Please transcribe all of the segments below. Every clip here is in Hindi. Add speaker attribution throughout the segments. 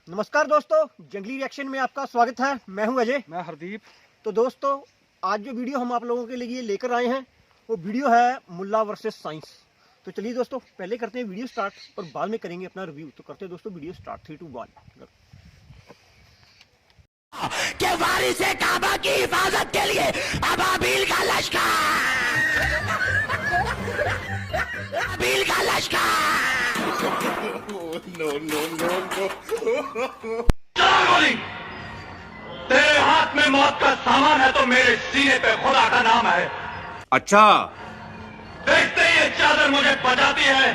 Speaker 1: नमस्कार दोस्तों, जंगली रिएक्शन में आपका स्वागत है। मैं हूं अजय।
Speaker 2: मैं हरदीप।
Speaker 1: तो दोस्तों, आज जो वीडियो हम आप लोगों के लिए लेकर आए हैं वो वीडियो है मुल्ला वर्सेस साइंस। तो चलिए दोस्तों, पहले करते हैं वीडियो स्टार्ट और बाद में करेंगे अपना रिव्यू। तो करते हैं दोस्तों वीडियो स्टार्ट। 3, 2, 1।
Speaker 3: के वारिस काबा की हिफाजत के लिए अबाबील का लश्कर, अबाबील का लश्कर।
Speaker 4: तेरे हाथ में मौत का सामान है तो मेरे सीने पे खुदा का नाम है।
Speaker 5: अच्छा,
Speaker 4: देखते ही ये चादर मुझे बचाती है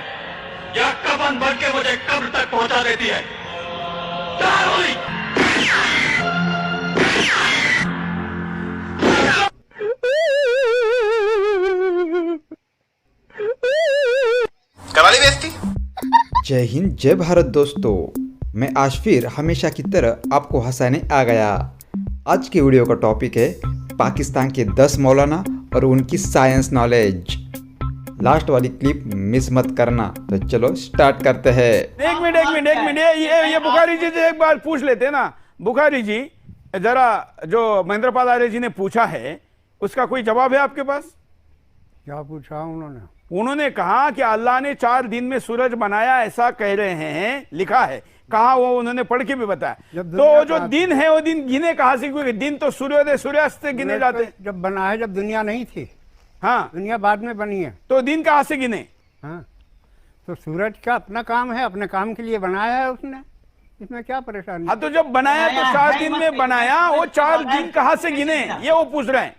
Speaker 4: या कफन बन के मुझे कब्र तक पहुंचा देती है।
Speaker 5: कराली बेइज्जती।
Speaker 6: जय हिंद, जय भारत दोस्तों। मैं आज फिर हमेशा की तरह आपको हंसाने आ गया। आज की वीडियो का टॉपिक है पाकिस्तान के 10 मौलाना और उनकी साइंस नॉलेज। लास्ट वाली क्लिप मिस मत करना। तो चलो स्टार्ट करते हैं।
Speaker 2: एक मिनट ये बुखारी जी से एक बार पूछ लेते हैं ना। बुखारी जी, जरा जो महेंद्र पाल आर्य जी ने पूछा है उसका कोई जवाब है आपके पास?
Speaker 7: क्या पूछा उन्होंने?
Speaker 2: उन्होंने कहा कि अल्लाह ने 4 दिन में सूरज बनाया, ऐसा कह रहे हैं, लिखा है। कहा वो उन्होंने पढ़ के भी बताया। तो जो दिन है वो दिन गिने कहां से? क्योंकि दिन तो सूर्योदय सूर्यास्त से गिने जाते हैं।
Speaker 7: जब बना है, जब दुनिया नहीं थी।
Speaker 2: हाँ,
Speaker 7: दुनिया बाद में बनी है।
Speaker 2: तो दिन कहां से गिने?
Speaker 7: हाँ, तो सूरज का अपना काम है, अपने काम के लिए बनाया है उसने। इसमें क्या परेशानी?
Speaker 2: हाँ, तो जब बनाया तो 4 दिन में बनाया, वो 4 दिन कहां से गिने ये वो पूछ रहे हैं।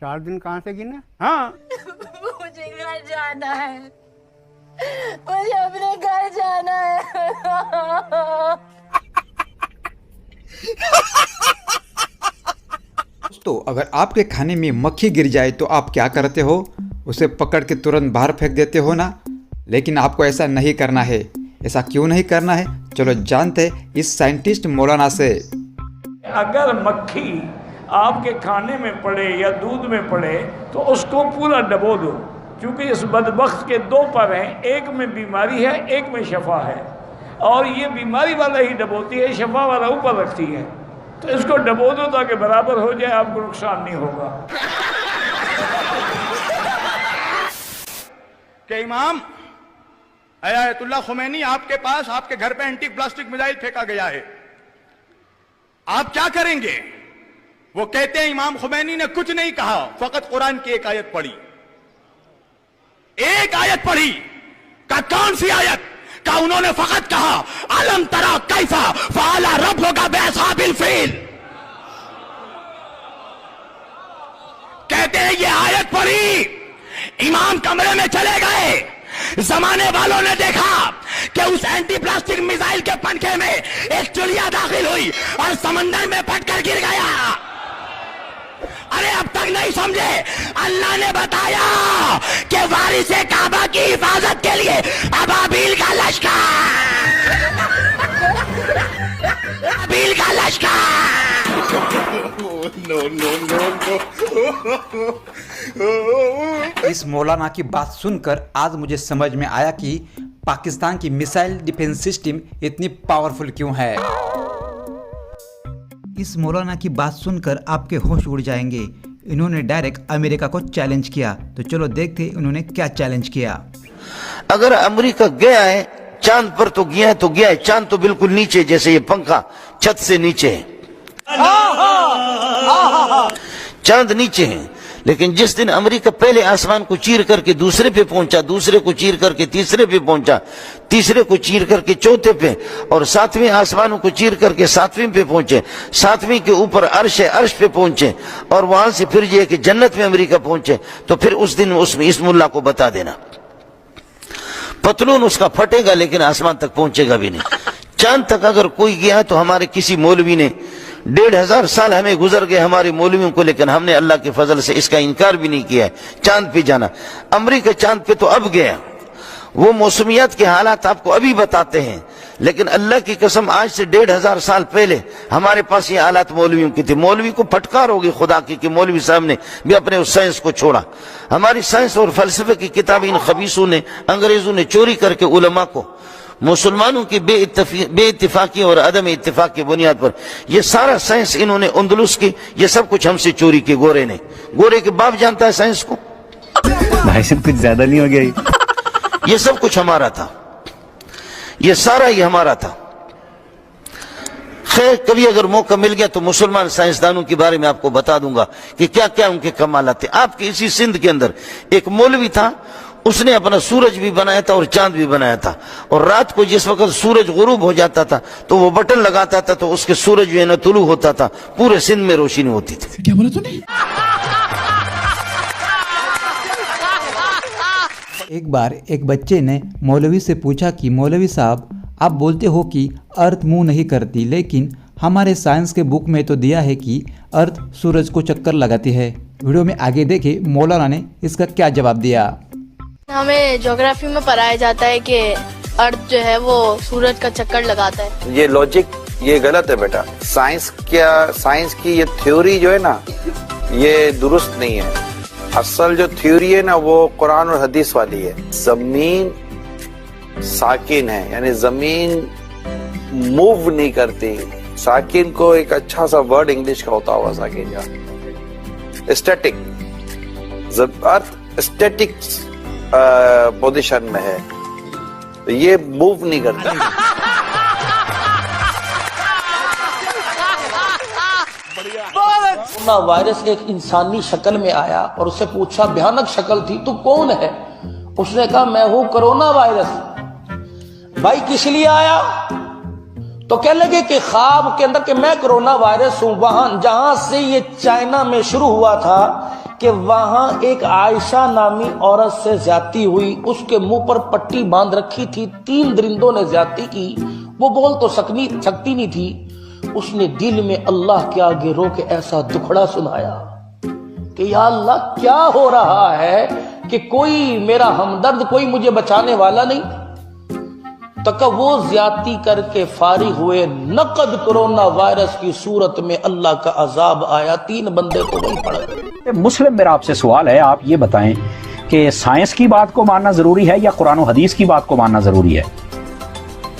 Speaker 7: 4 दिन कहाँ से गिने?
Speaker 2: हाँ,
Speaker 8: मुझे घर जाना है, मुझे अपने घर जाना है।
Speaker 6: दोस्तों, अगर आपके खाने में मक्खी गिर जाए तो आप क्या करते हो? उसे पकड़ के तुरंत बाहर फेंक देते हो ना। लेकिन आपको ऐसा नहीं करना है। ऐसा क्यों नहीं करना है? चलो जानते हैं इस साइंटिस्ट मौलाना से।
Speaker 9: अगर मक्खी आपके खाने में पड़े या दूध में पड़े तो उसको पूरा डबो दो, क्योंकि इस बदबख्त के 2 पर हैं, एक में बीमारी है, एक में शफा है। और ये बीमारी वाला ही डबोती है, शफा वाला ऊपर रखती है। तो इसको डबो दो ताकि बराबर हो जाए, आपको नुकसान नहीं होगा।
Speaker 5: क्या इमाम आयतुल्लाह खुमैनी आपके पास आपके घर पे एंटी प्लास्टिक मिसाइल फेंका गया है, आप क्या करेंगे? वो कहते हैं इमाम खुमैनी ने कुछ नहीं कहा, फकत कुरान की एक आयत पढ़ी। एक आयत पढ़ी का कौन सी आयत? का उन्होंने फकत कहा अलम तरा कैफा फाला रब्बुका बिअस्हाबिल फील। कहते हैं ये आयत पढ़ी, इमाम कमरे में चले गए। जमाने वालों ने देखा कि उस एंटी प्लास्टिक मिसाइल के पंखे में एक चिड़िया दाखिल हुई और समंदर में फटकर गिर गया। अरे अब तक नहीं समझे? अल्लाह ने बताया कि वारिस काबा की हिफाजत के लिए अबाबील का लश्कर, अबाबील का लश्कर।
Speaker 6: इस मौलाना की बात सुनकर आज मुझे समझ में आया कि पाकिस्तान की मिसाइल डिफेंस सिस्टम इतनी पावरफुल क्यों है। इस मौलाना की बात सुनकर आपके होश उड़ जाएंगे। इन्होंने डायरेक्ट अमेरिका को चैलेंज किया। तो चलो देखते उन्होंने क्या चैलेंज किया।
Speaker 10: अगर अमेरिका गया है चांद पर तो गया है, तो गया है। चांद तो बिल्कुल नीचे, जैसे ये पंखा छत से नीचे है, चांद नीचे है। लेकिन जिस दिन अमेरिका पहले आसमान को चीर करके दूसरे पे पहुंचा, दूसरे को चीर करके तीसरे पे पहुंचा, तीसरे को चीर करके चौथे पे, और 7वें आसमानों को चीर करके 7वें पे पहुंचे, 7वें के ऊपर अर्श है, अर्श पे पहुंचे, और वहां से फिर ये कि जन्नत में अमेरिका पहुंचे, तो फिर उस दिन उसमें इस मुल्ला को बता देना, पतलून उसका फटेगा लेकिन आसमान तक पहुंचेगा भी नहीं। चांद तक अगर कोई गया है तो हमारे किसी मौलवी ने 1500 साल हमें गुजर गए हमारे मौलवियों को, लेकिन हमने अल्लाह के फजल से इसका इनकार भी नहीं किया है चांद पे जाना। अमेरिका चांद पे तो अब गया, वो मौसमियात के हालात आपको अभी बताते हैं, लेकिन अल्लाह की कसम आज से 1500 साल पहले हमारे पास ये हालात मौलवियों की थी। मौलवी को फटकार होगी खुदा की कि मौलवी साहब ने भी अपने उस साइंस को छोड़ा। हमारी साइंस और फलसफे की किताबें इन खबीसों ने, अंग्रेजों ने चोरी करके उलमा को मुसलमानों की बेइत्तिफाकी और अदम इत्तिफाक की बुनियाद पर ये सारा साइंस इन्होंने अंदलुस की, ये सब कुछ हमसे चोरी की। गोरे ने, गोरे के बाप जानता है साइंस को।
Speaker 5: भाई साहब कुछ ज्यादा नहीं हो गया?
Speaker 10: ये सब कुछ हमारा था, ये सारा ही हमारा था। खैर, कभी अगर मौका मिल गया तो मुसलमान साइंसदानों के बारे में आपको बता दूंगा कि क्या क्या उनके कमालात थे। आपके इसी सिंध के अंदर एक मौलवी था, उसने अपना सूरज भी बनाया था और चांद भी बनाया था, और रात को जिस वक्त सूरज गुरूब हो जाता था तो वो बटन लगाता था तो उसके सूरज जो है ना तुलू होता था, पूरे सिंध में रोशनी होती थी।
Speaker 5: क्या बोला तूने?
Speaker 6: एक बार एक बच्चे ने मौलवी से पूछा कि मौलवी साहब, आप बोलते हो कि अर्थ मुंह नहीं करती, लेकिन हमारे साइंस के बुक में तो दिया है कि अर्थ सूरज को चक्कर लगाती है। वीडियो में आगे देखे मौलाना ने इसका क्या जवाब दिया।
Speaker 8: हमें ज्योग्राफी में पढ़ाया जाता है कि अर्थ जो है वो सूरज का चक्कर लगाता है।
Speaker 11: ये लॉजिक ये गलत है बेटा। साइंस की ये थ्योरी जो है ना, ये दुरुस्त नहीं है। असल जो थ्योरी है ना वो कुरान और हदीस वाली है। जमीन साकिन है, यानी जमीन मूव नहीं करती। साकिन को एक अच्छा सा वर्ड इंग्लिश का होता होगा साकिन का, स्टैटिक। अर्थ स्टैटिक पोजीशन में है, तो ये मूव नहीं करती।
Speaker 5: कोरोना वायरस एक इंसानी शक्ल में आया और उससे पूछा, भयानक शक्ल थी, तू कौन है? उसने कहा, मैं हूं कोरोना वायरस। भाई किस लिए आया? तो कह लगे कि ख्वाब के अंदर कि मैं कोरोना वायरस हूं। वहां जहां से ये चाइना में शुरू हुआ था कि वहां एक आयशा नामी औरत से ज्यादती हुई, उसके मुंह पर पट्टी बांध रखी थी, 3 दरिंदों ने ज्यादती की। वो बोल तो सकती नहीं थी। उसने दिल में अल्लाह के आगे रो के ऐसा दुखड़ा सुनाया कि या अल्लाह, क्या हो रहा है कि कोई मेरा हमदर्द, कोई मुझे बचाने वाला नहीं। तक वो ज्यादती करके फारिग हुए, नकद कोरोना वायरस की सूरत में अल्लाह का अजाब आया। 3 बंदे तो वही पड़ गए।
Speaker 12: मुस्लिम, मेरा आपसे सवाल है, आप ये बताएं कि साइंस की बात को मानना जरूरी है या कुरान और हदीस की बात को मानना जरूरी है?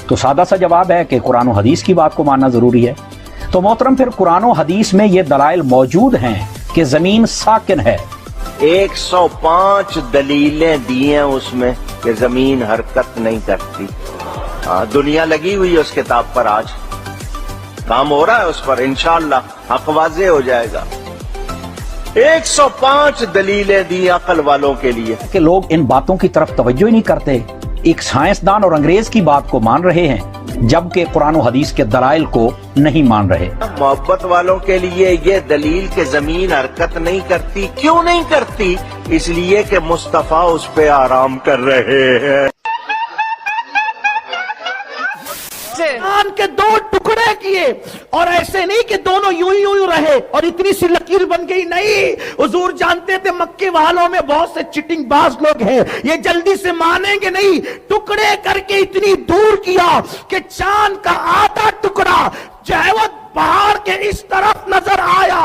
Speaker 12: तो सादा सा जवाब है कि कुरान और हदीस की बात को मानना जरूरी है। तो मोहतरम, फिर कुरान और हदीस में ये दलाइल मौजूद हैं कि जमीन साकिन है।
Speaker 10: 105 दलीलें दी हैं उसमें कि जमीन हरकत नहीं करती। दुनिया लगी हुई है उस किताब पर, आज काम हो रहा है उस पर, इंशाअल्लाह हक वाज़े हो जाएगा। 105 दलीलें दी अकल वालों के लिए
Speaker 12: कि लोग इन बातों की तरफ तवज्जो ही नहीं करते। एक साइंसदान और अंग्रेज की बात को मान रहे हैं, जबकि कुरान और हदीस के दलाइल को नहीं मान रहे।
Speaker 10: मोहब्बत वालों के लिए ये दलील कि जमीन हरकत नहीं करती, क्यों नहीं करती? इसलिए कि मुस्तफा उस पे आराम कर रहे हैं।
Speaker 5: चांद के 2 टुकड़े किए, और ऐसे नहीं कि दोनों यूं यूं रहे और इतनी सी लकीर बन गई, नहीं। हुजूर जानते थे मक्के वालों में बहुत से चिटिंग बाज लोग हैं, ये जल्दी से मानेंगे नहीं। टुकड़े करके इतनी दूर किया कि चांद का आधा टुकड़ा जो है वो पहाड़ के इस तरफ नजर आया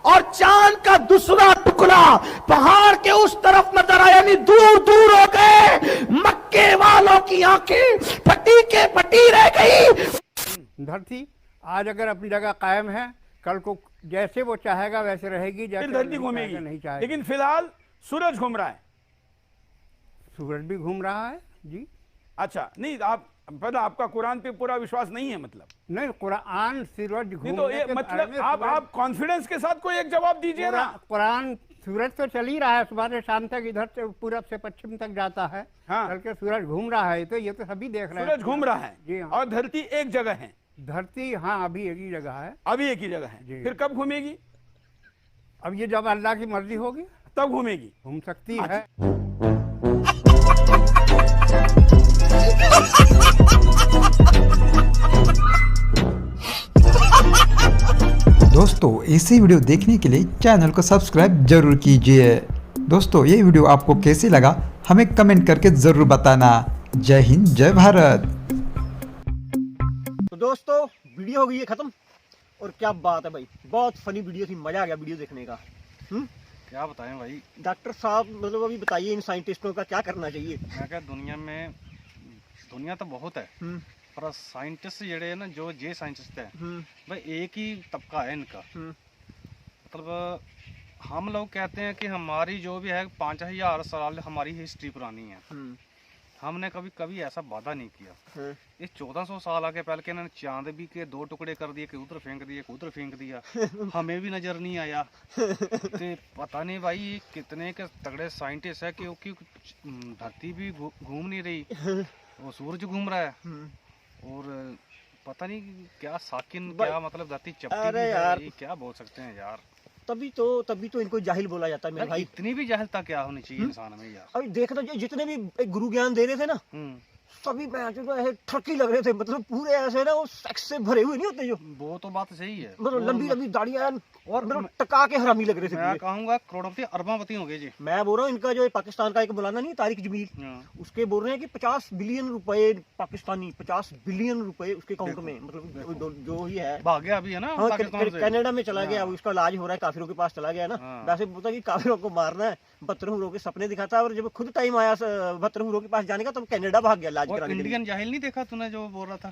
Speaker 5: और चांद का दूसरा टुकड़ा पहाड़ के उस तरफ नजर आया, यानी दूर दूर हो गए। मक्के वालों की आंखें फटी के फटी रह गई।
Speaker 7: धरती आज अगर अपनी जगह कायम है, कल को जैसे वो चाहेगा वैसे रहेगी, जैसे
Speaker 2: धरती घूमेगी,
Speaker 7: नहीं चाहेगा।
Speaker 2: लेकिन फिलहाल सूरज घूम रहा है।
Speaker 7: सूरज भी घूम रहा है जी।
Speaker 2: अच्छा, नहीं, आप पता, आपका कुरान पे पूरा विश्वास नहीं है मतलब?
Speaker 7: नहीं, कुरान सूरज
Speaker 2: नहीं तो ये मतलब आप कॉन्फिडेंस के साथ कोई एक जवाब दीजिए ना।
Speaker 7: कुरान सूरज तो चल ही रहा है, सुबह से शाम तक इधर से पूरब से पश्चिम तक जाता है।
Speaker 2: हाँ।
Speaker 7: चल के सूरज घूम रहा है, तो ये तो सभी देख रहे हैं।
Speaker 2: सूरज घूम रहा है
Speaker 7: जी हाँ।
Speaker 2: और धरती एक जगह है।
Speaker 7: धरती हाँ अभी एक ही जगह है।
Speaker 2: अभी एक ही जगह है, फिर कब घूमेगी?
Speaker 7: अब ये जब अल्लाह की मर्जी होगी
Speaker 2: तब घूमेगी।
Speaker 7: घूम सकती है।
Speaker 6: दोस्तों, ऐसी वीडियो देखने के लिए चैनल को सब्सक्राइब जरूर कीजिए। दोस्तों, ये वीडियो आपको कैसे लगा हमें कमेंट करके जरूर बताना। जय हिंद, जय भारत।
Speaker 1: तो दोस्तों, वीडियो हो गई है खत्म, और क्या बात है भाई, बहुत फनी वीडियो थी, मजा आ गया वीडियो देखने का।
Speaker 13: क्या बताएं भाई डॉक्टर
Speaker 1: साहब, मतलब अभी बताइए इन साइंटिस्टों का क्या करना चाहिए?
Speaker 13: मैं क्या, दुनिया में दुनिया तो बहुत है पर साइंटिस्ट जड़े है ना जो ये साइंटिस्ट है भाई एक ही तबका है इनका। मतलब हम लोग कहते हैं कि हमारी जो भी है 5000 साल हमारी हिस्ट्री पुरानी है। हमने कभी कभी ऐसा वादा नहीं किया। ये 1400 साल आगे पहले के इन्होंने चांद भी के 2 टुकड़े कर दिए कि उधर फेंक दिए कि उधर फेंक दिया हमें भी नजर नहीं आया। तो पता नहीं भाई कितने के तगड़े साइंटिस्ट है क्योंकि धरती भी घूम नहीं रही वो सूरज घूम रहा है और पता नहीं क्या साकिन क्या मतलब धरती चपटी भी है, क्या बोल सकते हैं यार।
Speaker 1: तभी तो इनको जाहिल बोला जाता है मेरे भाई।
Speaker 13: इतनी भी जाहिलता क्या होनी चाहिए इंसान में यार।
Speaker 1: अभी देखना जितने भी गुरु ज्ञान दे रहे थे ना सभी ऐसे ठरकी लग रहे थे, मतलब पूरे ऐसे ना वो सेक्स से भरे हुए नहीं होते जो।
Speaker 13: वो तो बात सही है,
Speaker 1: मतलब लंबी लंबी दाढ़ियां और मतलब टका के हरामी लग रहे थे।
Speaker 13: मैं कहूंगा करोड़पति अरबपति हो गए जी।
Speaker 1: मैं बोल रहा हूँ इनका जो पाकिस्तान का एक मौलाना नहीं तारिक जमील, उसके बोल रहे हैं कि 50 बिलियन रुपए पाकिस्तानी 50 बिलियन रुपए उसके अकाउंट में, मतलब जो ही है
Speaker 13: भाग गया अभी है ना पाकिस्तान से।
Speaker 1: कनाडा में चला गया, उसका इलाज हो रहा है, काफिरों के पास चला गया ना। वैसे बोलता कि काफिरों को मारना है, 72 हुरों के सपने दिखाता है और जब खुद टाइम आया 72 हुरों के पास जाने का तब कनाडा भाग गया इलाज कराने।
Speaker 13: इंडियन जाहिल नहीं देखा तूने जो बोल रहा था?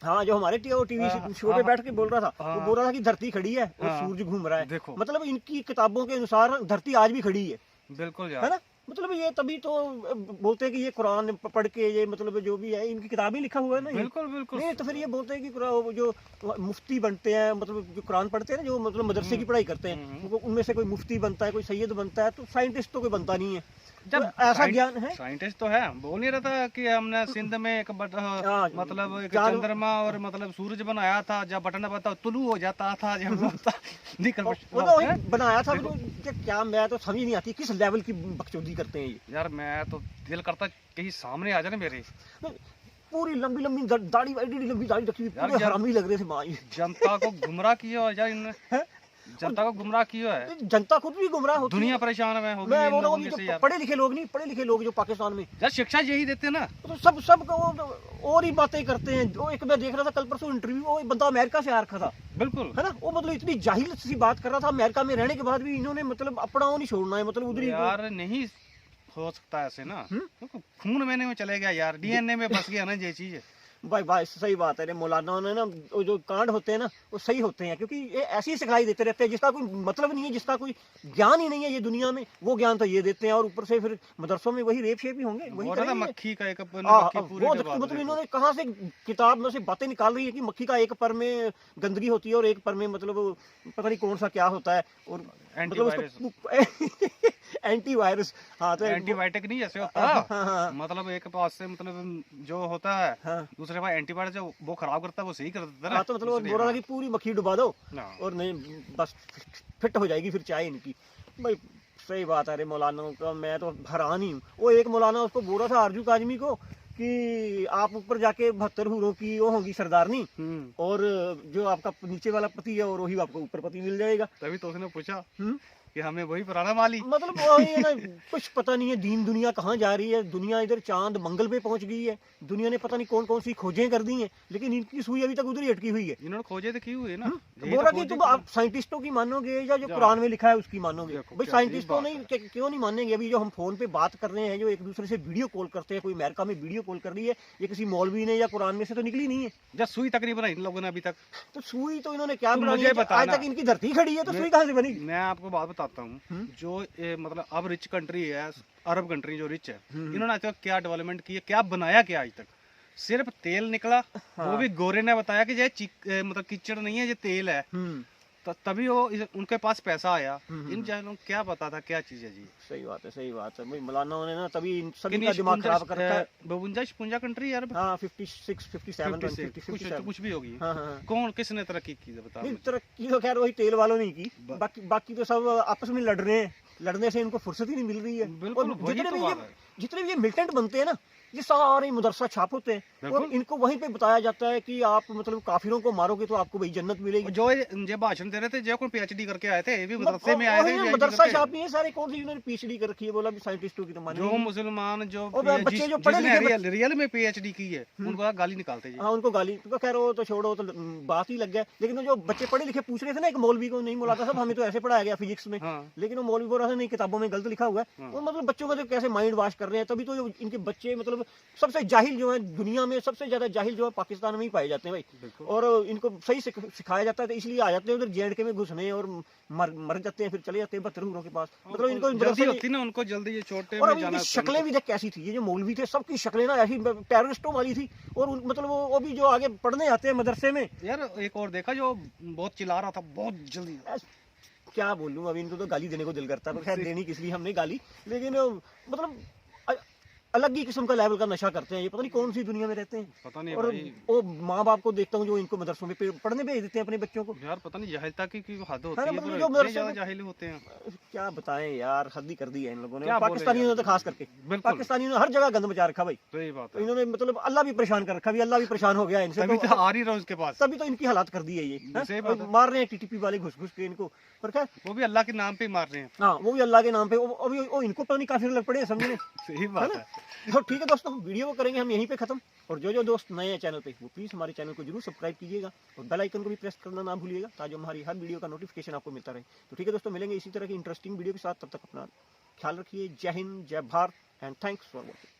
Speaker 1: हाँ, जो हमारे टीवी शो पे बैठ के बोल रहा था, वो बोल रहा था कि धरती खड़ी है और सूरज घूम रहा है।
Speaker 13: देखो
Speaker 1: मतलब इनकी किताबों के अनुसार धरती आज भी खड़ी है।
Speaker 13: बिल्कुल
Speaker 1: है ना। मतलब ये तभी तो बोलते हैं कि ये कुरान पढ़ के ये मतलब जो भी है इनकी किताब ही लिखा हुआ है ना।
Speaker 13: बिल्कुल बिल्कुल।
Speaker 1: नहीं तो फिर ये बोलते हैं कि जो मुफ्ती बनते हैं, मतलब जो कुरान पढ़ते हैं ना, जो मतलब मदरसे की पढ़ाई करते हैं, उनमें से कोई मुफ्ती बनता है, कोई सैयद बनता है, तो साइंटिस्ट तो कोई बनता नहीं है। जब ऐसा ज्ञान है,
Speaker 13: साइंटिस्ट तो है। बोल नहीं रहा था कि हमने सिंध में एक मतलब एक चंद्रमा और मतलब सूरज बनाया था, जब बटन बता तुलू हो जाता था, जब
Speaker 1: बनाया था। क्या मैं तो समझ नहीं आती किस लेवल की बकचोदी करते हैं ये
Speaker 13: यार। मैं तो दिल करता कहीं सामने आ जाए मेरे।
Speaker 1: पूरी लंबी लंबी दाढ़ी लंबी दाढ़ी रखी हुई, पूरे हरामी लग रहे थे माँ।
Speaker 13: जनता को गुमराह किया यार इन्होंने, जनता को गुमराह किया है।
Speaker 1: जनता खुद भी गुमराह होती है,
Speaker 13: दुनिया परेशान है।
Speaker 1: मैं बोल रहा हूँ पढ़े लिखे लोग नहीं, पढ़े लिखे लोग जो पाकिस्तान में
Speaker 13: यार शिक्षा यही देते ना,
Speaker 1: तो सब और ही बातें करते हैं। वो एक मैं देख रहा था कल परसों इंटरव्यू, वो बंदा अमेरिका से आ रखा था।
Speaker 13: बिल्कुल
Speaker 1: है ना। वो मतलब इतनी जाहिल सी बात कर रहा था, अमेरिका में रहने के बाद भी इन्होंने मतलब अपना नहीं छोड़ना है, मतलब उधर
Speaker 13: यार नहीं हो सकता ऐसे ना, क्योंकि खून में चले गया यार, डीएनए में बस गया ना ये चीज।
Speaker 1: भाई सही बात है। मौलाना ने ना वो जो कांड होते हैं ना वो सही होते हैं, क्योंकि ये ऐसे ही सिखाई देते रहते हैं जिसका कोई मतलब नहीं है, जिसका कोई ज्ञान ही नहीं है ये दुनिया में, वो ज्ञान तो ये देते हैं। और ऊपर से फिर मदरसों में वही रेप शेप ही होंगे, वही
Speaker 13: मक्खी का एक
Speaker 1: मतलब इन्होंने कहाँ से किताब में से बातें निकाल रही है कि मक्खी का एक पर में गंदगी होती है और एक पर में मतलब पता नहीं कौन सा क्या होता है, और एंटीवायरस। हाँ, तो
Speaker 13: एंटीबायोटिक नहीं जैसे होता, मतलब एक पास से मतलब जो होता है दूसरे पास एंटीबायोटिक जो वो खराब करता है वो सही कर देता है ना।
Speaker 1: तो मतलब बोल रहा था कि पूरी मक्खी डुबा दो और नहीं बस फिट हो जाएगी फिर चाय इनकी। भाई सही बात है। अरे मौलाना का मैं तो हैरान ही हूँ। वो एक मौलाना उसको बोल रहा था आरजू काजमी को कि आप ऊपर जाके 72 हुरों की वो होगी सरदारनी, और जो आपका नीचे वाला पति है और वही आपको ऊपर पति मिल जाएगा।
Speaker 13: तभी तो उसने पूछा कि हमें वही पुराना माली,
Speaker 1: मतलब वही है ना। कुछ पता नहीं है दीन दुनिया कहाँ जा रही है। दुनिया इधर चांद मंगल पे पहुंच गई है, दुनिया ने पता नहीं कौन कौन सी खोजें कर दी हैं, लेकिन इनकी सुई अभी तक उधर ही अटकी हुई है।
Speaker 13: इन्होंने खोजे तो की हुई है ना।
Speaker 1: बोल रहा कि तुम आप साइंटिस्टों की मानोगे या जो कुरान में लिखा है उसकी मानोगे? भाई साइंटिस्टों नहीं क्यों नहीं मानेंगे? अभी जो हम फोन पे बात कर रहे हैं, जो एक दूसरे से वीडियो कॉल करते हैं, कोई अमेरिका में वीडियो कॉल कर रही है, ये किसी मौलवी ने या कुरान में से तो निकली नहीं है।
Speaker 13: जब सुई तकरीबन इन लोगों ने अभी तक,
Speaker 1: तो सुई तो इन्होंने क्या बनाई है? आज तक इनकी धरती खड़ी है, तो सुई कहाँ से बनी?
Speaker 13: मैं आपको बात बताता हूँ। जो मतलब अब रिच कंट्री है, अरब कंट्री जो रिच है, इन्होंने आज तक क्या डेवलपमेंट की है, क्या बनाया क्या आज तक? सिर्फ तेल निकला। वो भी गोरे ने बताया कि ये मतलब कीचड़ नहीं है, ये तेल है। तभी वो उनके पास पैसा आया। इन जाहिलों को क्या पता था क्या चीज है जी।
Speaker 1: सही बात है, सही बात है। भाई मौलाना ने ना तभी सभी का दिमाग खराब कर रखा है।
Speaker 13: 52 कंट्री यार।
Speaker 1: हाँ, 56 57
Speaker 13: कुछ भी होगी। कौन किसने तरक्की की बता?
Speaker 1: तरक्की तो खैर वही तेल वालों ने की, बाकी तो सब आपस में लड़ रहे हैं। लड़ने से इनको फुर्सत ही नहीं मिल रही है। और जितने भी ये मिलिटेंट बनते हैं ना, ये सारे मदरसा छाप होते हैं और इनको वहीं पे बताया जाता है कि आप मतलब काफिरों को मारोगे तो आपको भाई जन्नत मिलेगी।
Speaker 13: जो ये भाषण दे रहे थे, जो कोई पीएचडी करके आए थे, ये भी मदरसे में आए थे।
Speaker 1: मदरसा छाप नहीं है सारे, कौन सी इन्होंने पीएचडी कर रखी है? बोला भी साइंटिस्टों की तो माने
Speaker 13: जो मुसलमान जो
Speaker 1: बच्चे जो पढ़े लिखे
Speaker 13: रियल में पीएचडी की है, उनको गाली निकालते हैं।
Speaker 1: हाँ, उनको गाली तो खैर वो तो छोड़ो, तो बात ही लग गया। लेकिन जो बच्चे पढ़े लिखे पूछ रहे थे ना, एक मौलवी को नहीं मौलाना साहब हमें तो ऐसे पढ़ाया गया फिजिक्स में, लेकिन वो मौलवी बोल रहा था नहीं किताबों में गलत लिखा हुआ है। वो मतलब बच्चों का जो कैसे माइंड वॉश कर रहे हैं, तभी तो इनके बच्चे मतलब सबसे जाहिल जो है दुनिया में, सबसे ज्यादा जाहिल जो है पाकिस्तान में ही पाए जाते हैं भाई। और इनको सही सिखाया जाता है, तो इसलिए आ जाते हैं उधर JNK में घुसने और मर जाते हैं, फिर चले जाते हैं बदतमीजों के पास। मतलब इनको
Speaker 13: जल्दी होती ना उनको, जल्दी ये छोटे
Speaker 1: और
Speaker 13: में
Speaker 1: अब
Speaker 13: जाना
Speaker 1: इनकी शक्लें भी देख कैसी थी, ये जो मौलवी थे सबकी शक्लें ना ऐसी टेररिस्टों वाली थी। और मतलब वो भी जो आगे पढ़ने आते हैं मदरसे में।
Speaker 13: यार एक और देखा जो बहुत चिल्ला रहा था बहुत जल्दी,
Speaker 1: क्या बोलूं, अभी इनको तो गाली देने को दिल करता है, पर खैर देनी किस लिए हमने गाली, लेकिन मतलब अलग ही किस्म का लेवल का नशा करते हैं ये, पता नहीं कौन सी दुनिया में रहते हैं।
Speaker 13: पता नहीं
Speaker 1: और वो माँ बाप को देखता हूँ जो इनको मदरसों में पढ़ने भेज देते हैं अपने बच्चों को।
Speaker 13: यार पता नहीं जाहिलता की हद होती
Speaker 1: है,
Speaker 13: है,
Speaker 1: मतलब
Speaker 13: तो
Speaker 1: जो मदरसे में
Speaker 13: जाहिल होते हैं।
Speaker 1: क्या बताएं यार, हद ही कर दी है इन लोगों ने,
Speaker 13: क्या
Speaker 1: पाकिस्तानियों ने तो खास करके। पाकिस्तानियों ने हर जगह गंद मचा रखा भाई।
Speaker 13: सही बात
Speaker 1: है, इन्होंने मतलब अल्लाह भी परेशान कर रखा, अल्लाह भी परेशान हो गया इनसे,
Speaker 13: तभी तो आ रही रहा उसके पास,
Speaker 1: तभी तो इनकी हालात कर दी है ये, मार रहे हैं TTP वाले घुस घुस के इनको। पर खैर
Speaker 13: वो भी अल्लाह के नाम पे मार रहे हैं।
Speaker 1: हाँ, वो भी अल्लाह के नाम पे। अभी इनको पता नहीं काफिर लग पड़े हैं समझने।
Speaker 13: सही बात है।
Speaker 1: तो ठीक है दोस्तों, वीडियो को करेंगे हम यहीं पे खत्म। और जो दोस्त नए हैं चैनल पे, वो प्लीज हमारे चैनल को जरूर सब्सक्राइब कीजिएगा और बेल आइकन को भी प्रेस करना ना भूलिएगा, ताकि हमारी हर वीडियो का नोटिफिकेशन आपको मिलता रहे। तो ठीक है दोस्तों, मिलेंगे इसी तरह की इंटरेस्टिंग वीडियो के साथ, तब तक अपना ख्याल रखिए। जय हिंद, जय Bharat and thanks for watching.